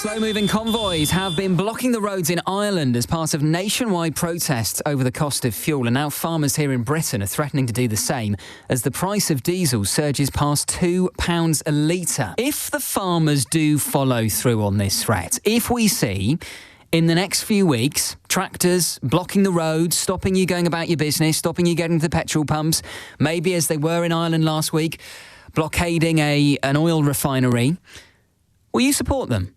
Slow-moving convoys have been blocking the roads in Ireland as part of nationwide protests over the cost of fuel, and now farmers here in Britain are threatening to do the same as the price of diesel surges past £2 a litre. If the farmers do follow through on this threat, if we see in the next few weeks tractors blocking the roads, stopping you going about your business, stopping you getting to the petrol pumps, maybe as they were in Ireland last week, blockading an oil refinery, will you support them?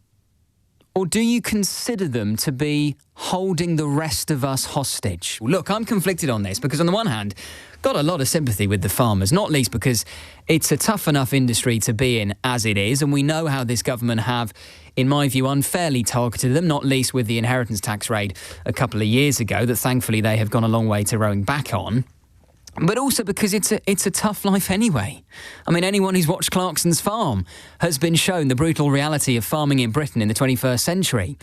Or do you consider them to be holding the rest of us hostage? Look, I'm conflicted on this because on the one hand, got a lot of sympathy with the farmers, not least because it's a tough enough industry to be in as it is, and we know how this government have, in my view, unfairly targeted them, not least with the inheritance tax raid a couple of years ago that thankfully they have gone a long way to rowing back on. But also because it's a tough life anyway. I mean, anyone who's watched Clarkson's Farm has been shown the brutal reality of farming in Britain in the 21st century.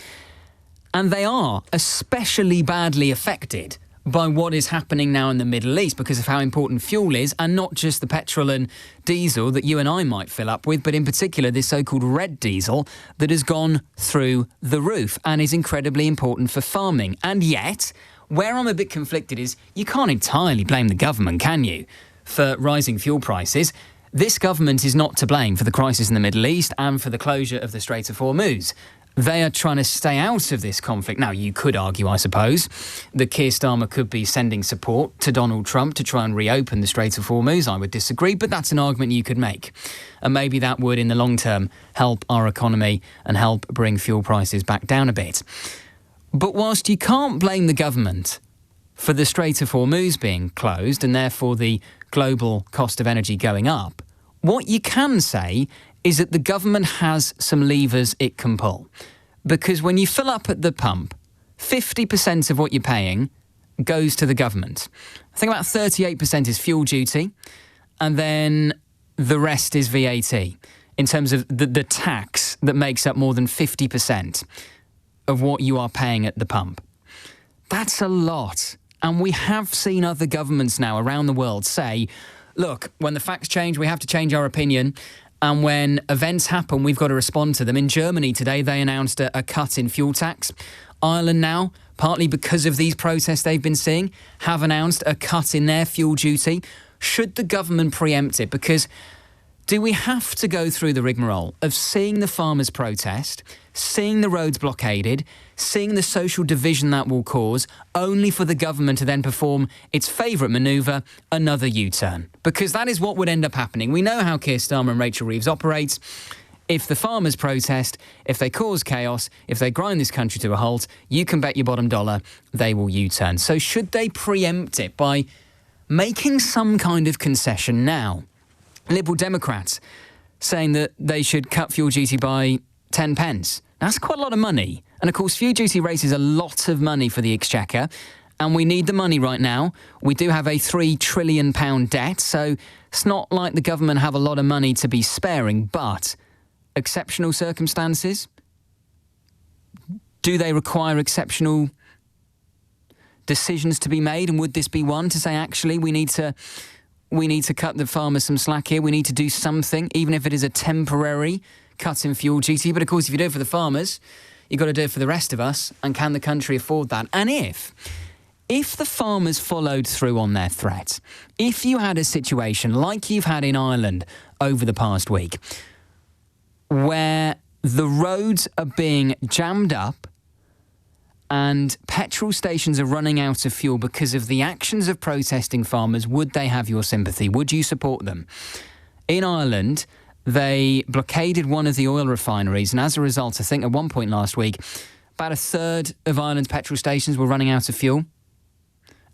And they are especially badly affected by what is happening now in the Middle East because of how important fuel is, and not just the petrol and diesel that you and I might fill up with, but in particular this so-called red diesel that has gone through the roof and is incredibly important for farming. And yet, where I'm a bit conflicted is you can't entirely blame the government, can you, for rising fuel prices? This government is not to blame for the crisis in the Middle East and for the closure of the Strait of Hormuz. They are trying to stay out of this conflict. Now, you could argue, I suppose, that Keir Starmer could be sending support to Donald Trump to try and reopen the Strait of Hormuz. I would disagree, but that's an argument you could make. And maybe that would, in the long term, help our economy and help bring fuel prices back down a bit. But whilst you can't blame the government for the Strait of Hormuz being closed and therefore the global cost of energy going up, what you can say is that the government has some levers it can pull. Because when you fill up at the pump, 50% of what you're paying goes to the government. I think about 38% is fuel duty, and then the rest is VAT, in terms of the tax that makes up more than 50% of what you are paying at the pump. That's a lot. And we have seen other governments now around the world say, look, when the facts change, we have to change our opinion. And when events happen, we've got to respond to them. In Germany today, they announced a cut in fuel tax. Ireland now, partly because of these protests they've been seeing, have announced a cut in their fuel duty. Should the government preempt it? Because do we have to go through the rigmarole of seeing the farmers protest, seeing the roads blockaded, seeing the social division that will cause, only for the government to then perform its favourite manoeuvre, another U-turn? Because that is what would end up happening. We know how Keir Starmer and Rachel Reeves operates. If the farmers protest, if they cause chaos, if they grind this country to a halt, you can bet your bottom dollar they will U-turn. So should they preempt it by making some kind of concession now? Liberal Democrats saying that they should cut fuel duty by 10 pence. That's quite a lot of money. And of course, fuel duty raises a lot of money for the Exchequer, and we need the money right now. We do have a £3 trillion debt, so it's not like the government have a lot of money to be sparing, but exceptional circumstances? Do they require exceptional decisions to be made? And would this be one to say, actually, we need to cut the farmers some slack here. We need to do something, even if it is a temporary cut in fuel duty. But of course, if you do it for the farmers, you've got to do it for the rest of us. And can the country afford that? And if the farmers followed through on their threat, if you had a situation like you've had in Ireland over the past week, where the roads are being jammed up and petrol stations are running out of fuel because of the actions of protesting farmers, would they have your sympathy? Would you support them? In Ireland, they blockaded one of the oil refineries, and as a result, I think at one point last week, about a third of Ireland's petrol stations were running out of fuel.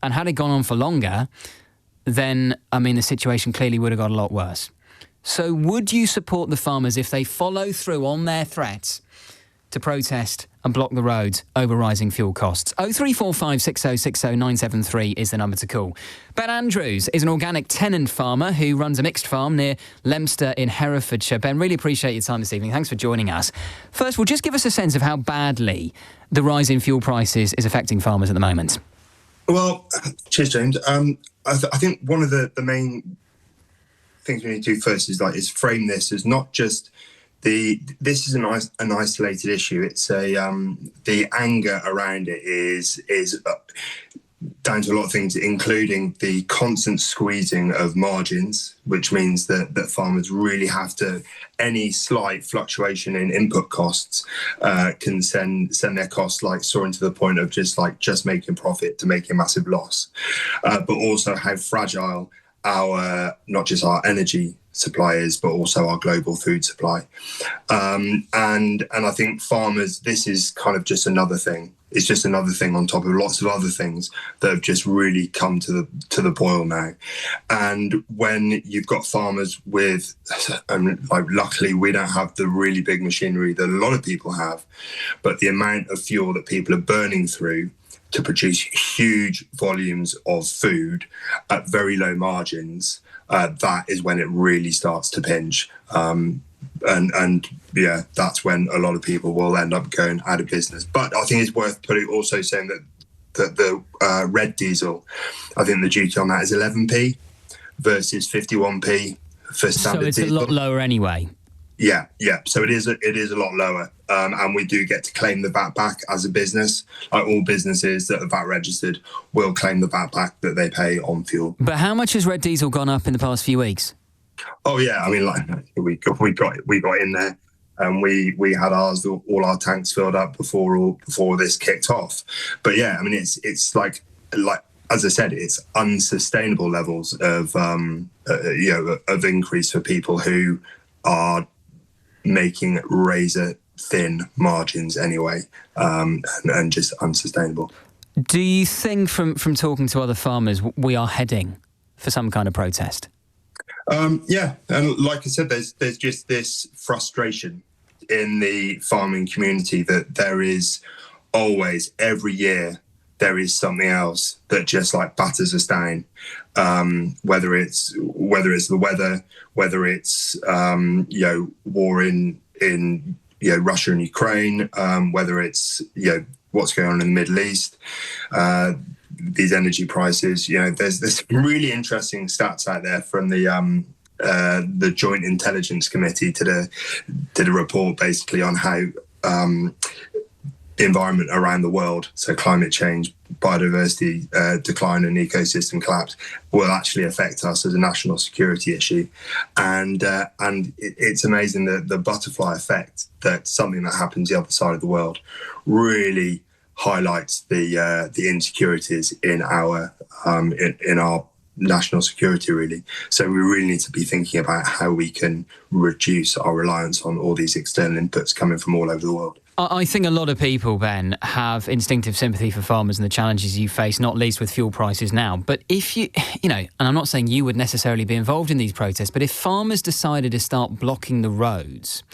And had it gone on for longer, then, the situation clearly would have got a lot worse. So would you support the farmers if they follow through on their threats to protest and block the roads over rising fuel costs? 0345 6060 973 is the number to call. Ben Andrews is an organic tenant farmer who runs a mixed farm near Leominster in Herefordshire. Ben, really appreciate your time this evening. Thanks for joining us. First of all, just give us a sense of how badly the rise in fuel prices is affecting farmers at the moment. Well, cheers, James. I think one of the main things we need to do first is frame this as not just This is an isolated issue. It's the anger around it is down to a lot of things, including the constant squeezing of margins, which means that farmers really have to, any slight fluctuation in input costs can send their costs like soaring to the point of just making profit to making a massive loss. But also how fragile not just our energy supply is, but also our global food supply. And I think farmers, this is kind of just another thing. It's just another thing on top of lots of other things that have just really come to the boil now. And when you've got farmers with, luckily we don't have the really big machinery that a lot of people have, but the amount of fuel that people are burning through to produce huge volumes of food at very low margins, that is when it really starts to pinch. And yeah, that's when a lot of people will end up going out of business. But I think it's worth also saying that the red diesel, I think the duty on that is 11p versus 51p for standard diesel. So it's a lot lower anyway. Yeah. So it is a lot lower, and we do get to claim the VAT back as a business. Like all businesses that are VAT registered will claim the VAT back that they pay on fuel. But how much has red diesel gone up in the past few weeks? Oh yeah, I mean, we got in there, and we had all our tanks filled up before this kicked off. But yeah, I mean, it's like as I said, it's unsustainable levels of of increase for people who are making razor thin margins anyway, and just unsustainable. Do you think from talking to other farmers we are heading for some kind of protest? Yeah, and like I said, there's just this frustration in the farming community that there is always, every year, there is something else that just like batters us down. Whether it's the weather, whether it's war in Russia and Ukraine, whether it's what's going on in the Middle East. These energy prices, there's some really interesting stats out there from the Joint Intelligence Committee did a report basically on how the environment around the world, so climate change, biodiversity decline and ecosystem collapse, will actually affect us as a national security issue. And it's amazing the butterfly effect that something that happens the other side of the world really highlights the insecurities in our national security, really. So we really need to be thinking about how we can reduce our reliance on all these external inputs coming from all over the world. I think a lot of people, Ben, have instinctive sympathy for farmers and the challenges you face, not least with fuel prices now. But if and I'm not saying you would necessarily be involved in these protests, but if farmers decided to start blocking the roads,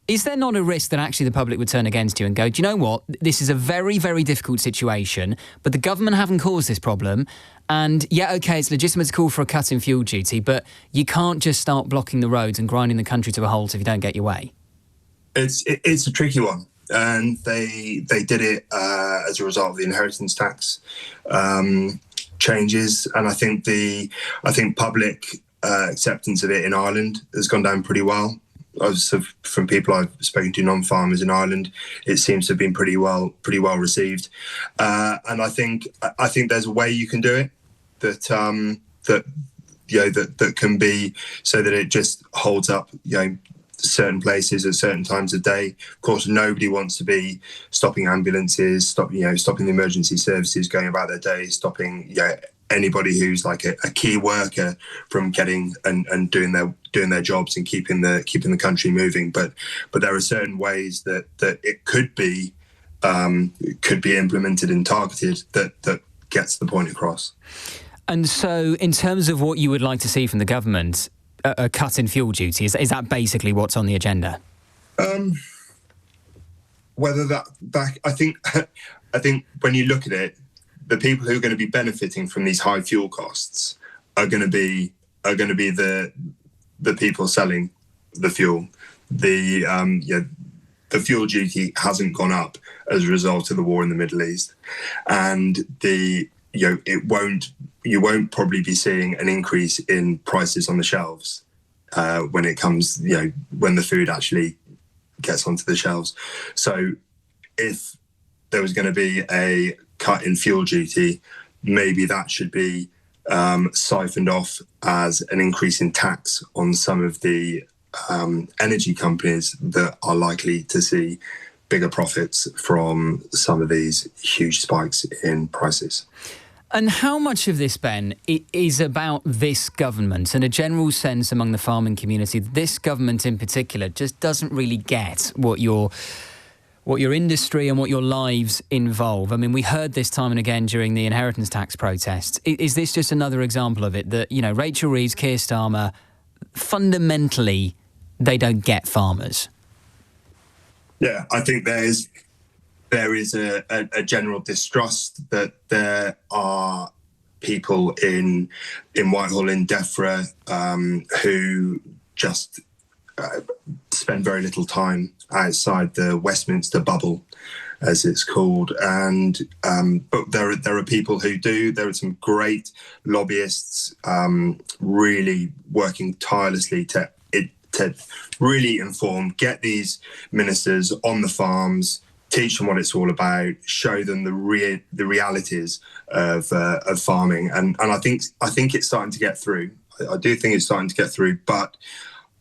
is there not a risk that actually the public would turn against you and go, do you know what, this is a very, very difficult situation, but the government haven't caused this problem, and yeah, OK, it's legitimate to call for a cut in fuel duty, but you can't just start blocking the roads and grinding the country to a halt if you don't get your way? It's a tricky one, and they did it as a result of the inheritance tax changes, and I think public acceptance of it in Ireland has gone down pretty well. From people I've spoken to, non-farmers in Ireland, it seems to have been pretty well received, and I think there's a way you can do it that can be so that it just holds up, certain places at certain times of day. Of course, nobody wants to be stopping ambulances, stopping the emergency services going about their day, stopping anybody who's like a key worker from getting and doing their jobs and keeping the country moving. But there are certain ways that it could be implemented and targeted that gets the point across. And so, in terms of what you would like to see from the government, a cut in fuel duty, is that basically what's on the agenda? Whether that I think when you look at it, the people who are going to be benefiting from these high fuel costs are going to be the people selling the fuel. The fuel duty hasn't gone up as a result of the war in the Middle East, and you won't probably be seeing an increase in prices on the shelves when it comes, when the food actually gets onto the shelves. So if there was going to be a cut in fuel duty, maybe that should be siphoned off as an increase in tax on some of the energy companies that are likely to see bigger profits from some of these huge spikes in prices. And how much of this, Ben, is about this government and a general sense among the farming community that this government in particular just doesn't really get what your industry and what your lives involve? I mean, we heard this time and again during the inheritance tax protests. Is this just another example of it, that, Rachel Reeves, Keir Starmer, fundamentally, they don't get farmers? Yeah, I think there is a general distrust that there are people in Whitehall, in DEFRA, who just spend very little time outside the Westminster bubble, as it's called, and but there are people who do. There are some great lobbyists really working tirelessly to really inform, get these ministers on the farms, teach them what it's all about, show them the realities of farming, and I think it's starting to get through. I do think it's starting to get through, but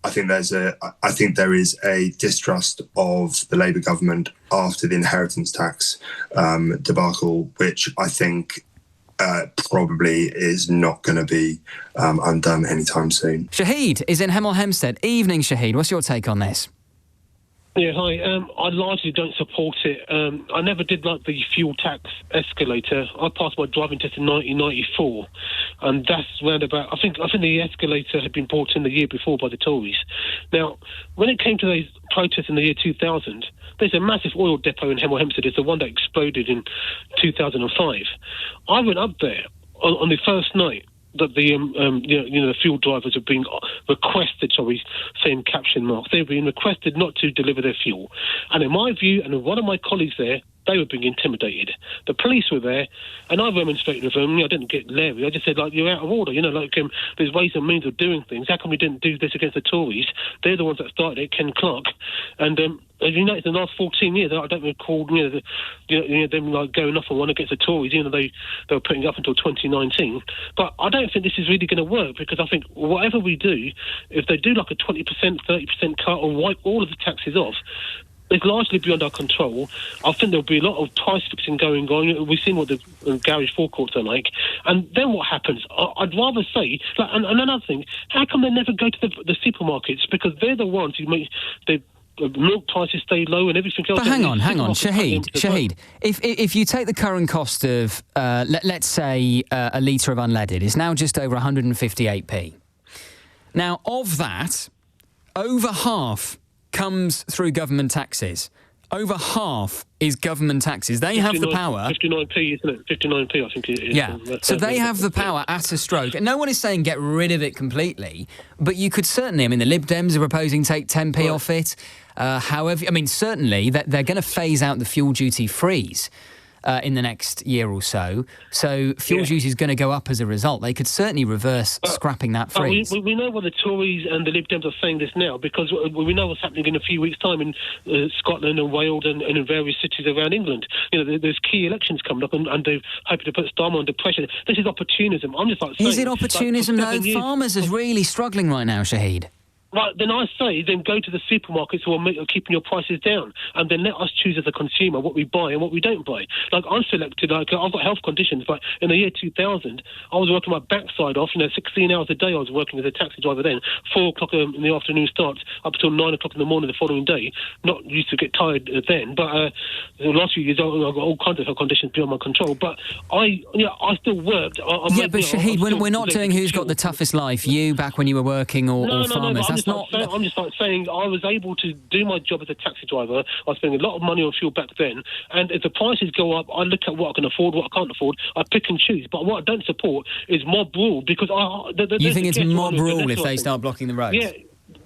I think there is a distrust of the Labour government after the inheritance tax debacle, which I think probably is not going to be undone anytime soon. Shaheed is in Hemel Hempstead. Evening, Shaheed. What's your take on this? Yeah, hi. I largely don't support it. I never did like the fuel tax escalator. I passed my driving test in 1994, and that's round about. I think the escalator had been brought in the year before by the Tories. Now, when it came to those protests in the year 2000, there's a massive oil depot in Hemel Hempstead. It's the one that exploded in 2005. I went up there on the first night that the fuel drivers have been requested, shall we say in caption marks, they've been requested not to deliver their fuel. And in my view, and one of my colleagues there, they were being intimidated. The police were there, and I remonstrated with them. I didn't get leery. I just said, you're out of order. There's ways and means of doing things. How come we didn't do this against the Tories? They're the ones that started it, Ken Clark. And as you notice, in the last 14 years, I don't recall them going off on one against the Tories, even though they were putting it up until 2019. But I don't think this is really going to work, because I think whatever we do, if they do like a 20%, 30% cut or wipe all of the taxes off, it's largely beyond our control. I think there'll be a lot of price fixing going on. We've seen what the garage forecourts are like. And then what happens? I'd rather say, and another thing, how come they never go to the supermarkets? Because they're the ones who make the milk prices stay low and everything else. But hang on, Shaheed. If you take the current cost of, let's say, a litre of unleaded, is now just over 158p. Now, of that, over half comes through government taxes. Over half is government taxes. They have the power. 59p, isn't it? 59p, I think it is. Yeah. So they have the power at a stroke. And no one is saying get rid of it completely, but you could certainly, the Lib Dems are proposing take 10p off it. However, certainly they're going to phase out the fuel duty freeze in the next year or so. So fuel duty is going to go up as a result. They could certainly reverse scrapping that freeze. We know what the Tories and the Lib Dems are saying this now, because we know what's happening in a few weeks' time in Scotland and Wales and in various cities around England. There's key elections coming up, and they're hoping to put Starmer under pressure. This is opportunism. I'm just saying... Is it opportunism, though? Farmers are really struggling right now, Shaheed. Right, then I say, then go to the supermarkets who are keeping your prices down, and then let us choose as a consumer what we buy and what we don't buy. I'm selected, I've got health conditions, but in the year 2000, I was working my backside off, 16 hours a day I was working as a taxi driver then, 4 o'clock in the afternoon starts, up until 9 o'clock in the morning the following day. Not used to get tired then, but the last few years I've got all kinds of health conditions beyond my control, but I still worked. But Shaheed, we're not doing who's got the toughest life, you back when you were working or farmers. I'm just saying I was able to do my job as a taxi driver. I was spending a lot of money on fuel back then, and if the prices go up, I look at what I can afford, what I can't afford. I pick and choose. But what I don't support is mob rule, because you think it's mob rule if they start blocking the roads? Yeah.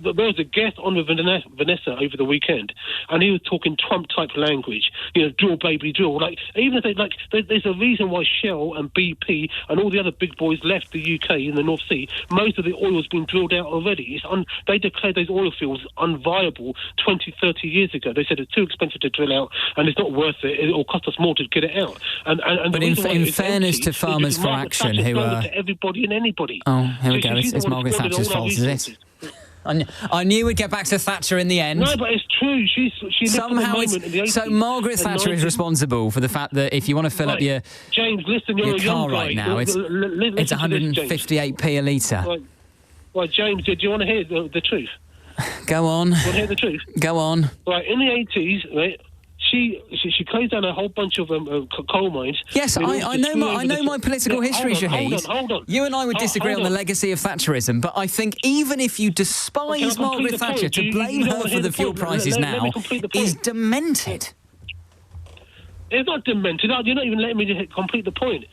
there was a guest on with Vanessa over the weekend, and he was talking Trump-type language. Drill, baby, drill. Like, even if there's a reason why Shell and BP and all the other big boys left the UK in the North Sea. Most of the oil's been drilled out already. They declared those oil fields unviable 20, 30 years ago. They said it's too expensive to drill out, and it's not worth it. It'll cost us more to get it out. But in fairness to Farmers for Action, who are... to everybody and anybody. Oh, here we go. It's Margaret Thatcher's fault, is it? I knew we'd get back to Thatcher in the end. No, but it's true. She somehow so Margaret Thatcher is responsible for the fact that if you want to fill up your James, listen, you're your a young car guy. right now, it's 158p a litre. Right, James, do you want to hear the truth? Go on. You want to hear the truth? Go on. Right, in the 80s, right, she closed down a whole bunch of coal mines. Yes, I know my political history, Shaheed. Hold on. You and I would disagree on the legacy of Thatcherism, but I think even if you despise Margaret Thatcher, to blame her for the fuel prices now is demented. It's not demented. You're not even letting me complete the point.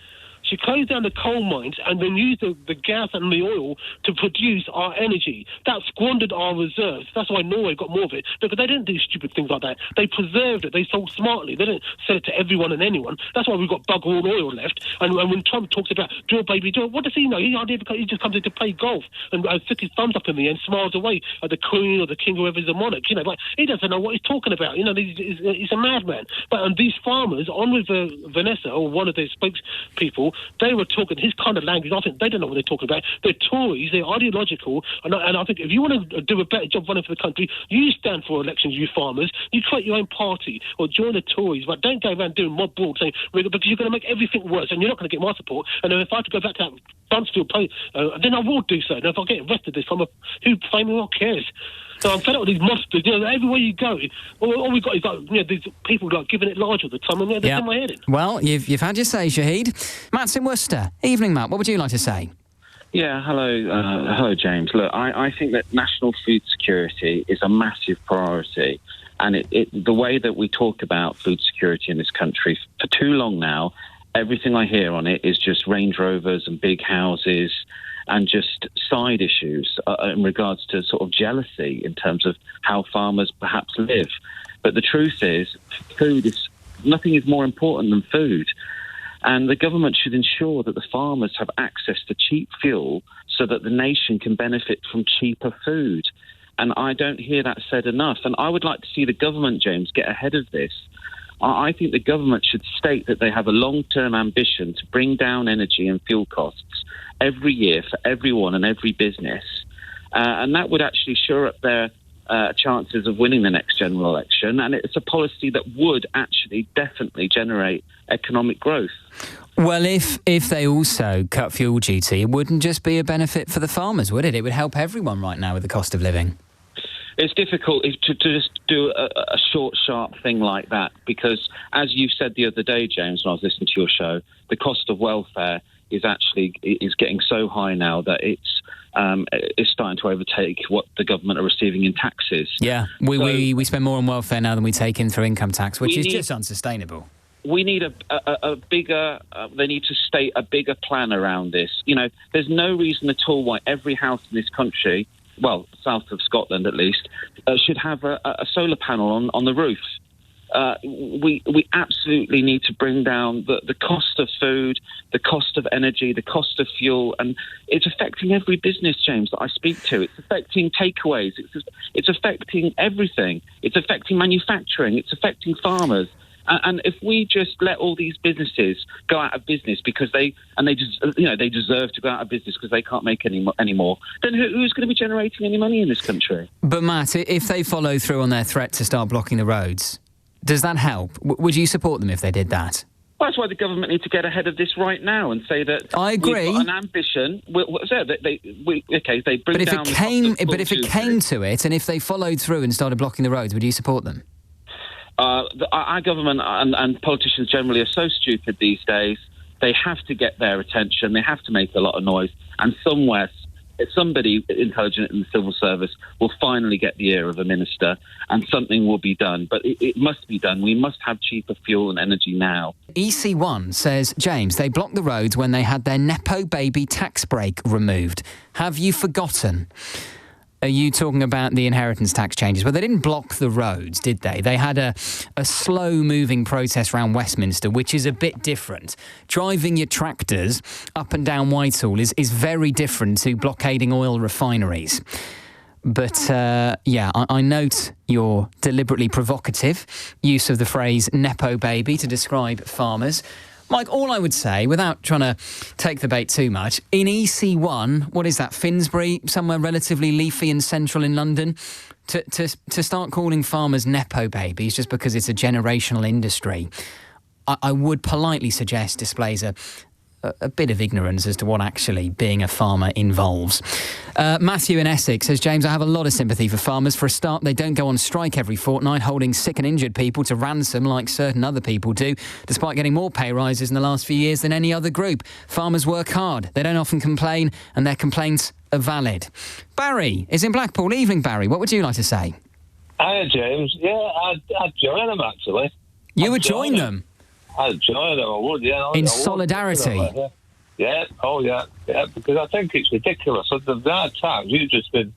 She closed down the coal mines and then used the gas and the oil to produce our energy. That squandered our reserves. That's why Norway got more of it. Because they didn't do stupid things like that. They preserved it. They sold smartly. They didn't sell it to everyone and anyone. That's why we've got bugger all oil left. And when Trump talks about drill, baby, drill, what does he know? He just comes in to play golf and stick his thumbs up in the end, smiles away at the Queen or the King, whoever's the monarch. But he doesn't know what he's talking about. He's a madman. But these farmers, on with Vanessa, or one of their spokespeople, they were talking his kind of language. I think they don't know what they're talking about. They're Tories, they're ideological, and I think if you want to do a better job running for the country, you stand for elections, you farmers. You create your own party or join the Tories, but don't go around doing mob brawl saying, because you're going to make everything worse, and you're not going to get my support. And if I have to go back to that Dunstable play, then I will do so. And if I get arrested this time, who famous, what cares? So I'm fed up with these monsters. Everywhere you go, all we've got is these people giving it large all the time, and they're in my head in. Well, you've had your say, Shaheed. Matt's in Worcester. Evening, Matt. What would you like to say? Yeah, hello, James. Look, I think that national food security is a massive priority, and the way that we talk about food security in this country for too long now, everything I hear on it is just Range Rovers and big houses and just side issues in regards to sort of jealousy in terms of how farmers perhaps live. But the truth is, nothing is more important than food. And the government should ensure that the farmers have access to cheap fuel so that the nation can benefit from cheaper food. And I don't hear that said enough. And I would like to see the government, James, get ahead of this. I think the government should state that they have a long-term ambition to bring down energy and fuel costs every year for everyone and every business. And that would actually shore up their chances of winning the next general election. And it's a policy that would actually definitely generate economic growth. Well, if they also cut fuel duty, it wouldn't just be a benefit for the farmers, would it? It would help everyone right now with the cost of living. It's difficult to just do a short, sharp thing like that because, as you said the other day, James, when I was listening to your show, the cost of welfare is getting so high now that it's starting to overtake what the government are receiving in taxes. Yeah, we spend more on welfare now than we take in through income tax, which is just unsustainable. We need a bigger. They need to state a bigger plan around this. There's no reason at all why every house in this country, well, south of Scotland at least, should have a solar panel on the roof. We absolutely need to bring down the cost of food, the cost of energy, the cost of fuel, and it's affecting every business, James, that I speak to. It's affecting takeaways. It's affecting everything. It's affecting manufacturing. It's affecting farmers. And if we just let all these businesses go out of business because they deserve to go out of business because they can't make any more, then who's going to be generating any money in this country? But Matt, if they follow through on their threat to start blocking the roads, does that help? Would you support them if they did that? Well, that's why the government needs to get ahead of this right now and say that I agree. We've got an ambition. They bring down. But if it came to it, and if they followed through and started blocking the roads, would you support them? Our government and politicians generally are so stupid these days. They have to get their attention. They have to make a lot of noise. And somebody intelligent in the civil service will finally get the ear of a minister and something will be done. But it must be done. We must have cheaper fuel and energy now. EC1 says, James, they blocked the roads when they had their Nepo baby tax break removed. Have you forgotten? are you talking about the inheritance tax changes? Well, they didn't block the roads, did they? They had a slow-moving protest around Westminster, which is a bit different. Driving your tractors up and down Whitehall is very different to blockading oil refineries. But, I note your deliberately provocative use of the phrase Nepo baby to describe farmers. Mike, all I would say, without trying to take the bait too much, in EC1, what is that, Finsbury, somewhere relatively leafy and central in London, to start calling farmers Nepo babies just because it's a generational industry, I would politely suggest displays a bit of ignorance as to what actually being a farmer involves. Matthew in Essex says, James, I have a lot of sympathy for farmers. For a start, they don't go on strike every fortnight holding sick and injured people to ransom like certain other people do, despite getting more pay rises in the last few years than any other group. Farmers work hard. They don't often complain, and their complaints are valid. Barry is in Blackpool. Evening, Barry. What would you like to say? Hi, James. Yeah, I'd join them, actually. You would join them? I'd join them, I would, yeah. In solidarity? Yeah, because I think it's ridiculous. So the amount of tax, you've just been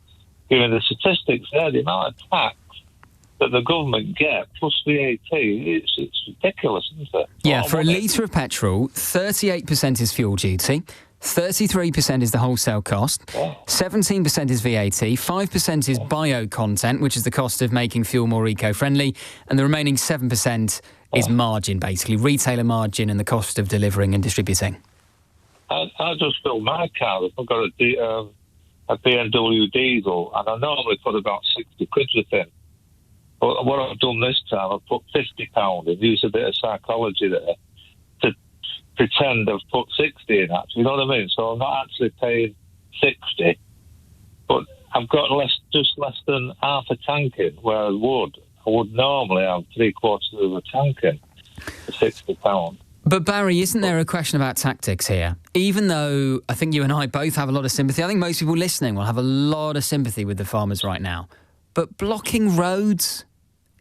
giving the statistics there, the amount of tax that the government get, plus VAT, it's ridiculous, isn't it? Yeah, for a litre of petrol, 38% is fuel duty, 33% is the wholesale cost, 17% is VAT, 5% is bio content, which is the cost of making fuel more eco-friendly, and the remaining 7% is margin, basically, retailer margin and the cost of delivering and distributing. I just fill my car if I've got a BMW diesel, and I normally put about 60 quid with it. But what I've done this time, I've put £50 in, use a bit of psychology there, to pretend I've put 60 in, actually, you know what I mean? So I'm not actually paying 60, but I've got just less than half a tank in, where I would normally have 3/4 of a tank in for £60. But Barry, isn't there a question about tactics here? Even though I think you and I both have a lot of sympathy, I think most people listening will have a lot of sympathy with the farmers right now. But blocking roads,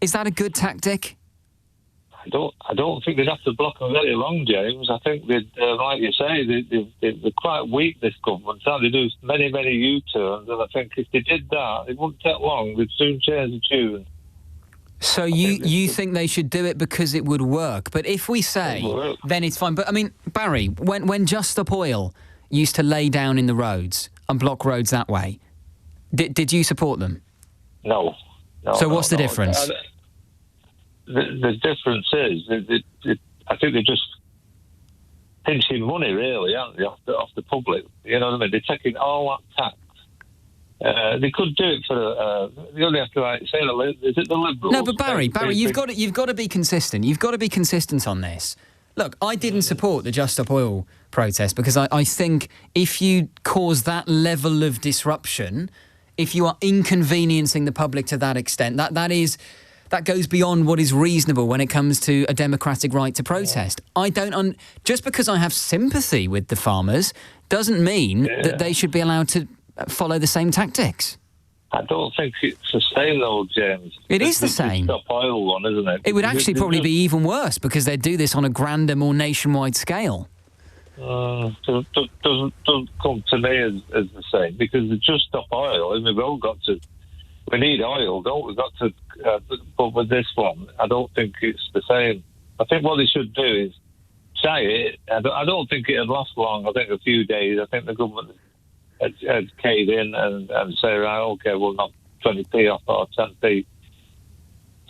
is that a good tactic? I don't think they'd have to block them very long, James. I think they'd, like you say, they're quite weak, this government. They do many, many U-turns, and I think if they did that, it wouldn't take long. They'd soon change the tune. So you think they should do it because it would work? But if we say, then it's fine. But, I mean, Barry, when Just Stop Oil used to lay down in the roads and block roads that way, did you support them? No. So what's the difference? The difference is, I think they're just pinching money, really, aren't they, off the public? You know what I mean? They're taking all that tax. They could do it for they only have to say is it the Liberals? No, but Barry, you've got to be consistent. You've got to be consistent on this. Look, I didn't support the Just Stop Oil protest because I think if you cause that level of disruption, if you are inconveniencing the public to that extent, that goes beyond what is reasonable when it comes to a democratic right to protest. I don't just because I have sympathy with the farmers doesn't mean that they should be allowed to follow the same tactics. I don't think it's the same, though, James. It is the same. Stop Oil one, isn't it? It would actually probably be even worse because they do this on a grander, more nationwide scale. Doesn't come to me as the same because the Just Stop Oil, and we need oil, don't we? Got to, but with this one, I don't think it's the same. I think what they should do is say it. I don't think it'd last long. I think a few days. I think the government had caved in and say, right, okay, we'll knock 20p off or 10p.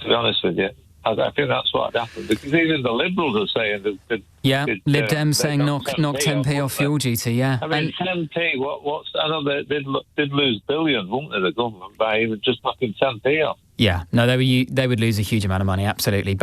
To be honest with you, I think that's what had happened because even the Liberals are saying that. Lib Dems saying knock 10p off fuel duty. Yeah, I mean 10p. What's I know they did lose billions, wouldn't they? The government by even just knocking 10p off. Yeah, no, they would lose a huge amount of money. Absolutely.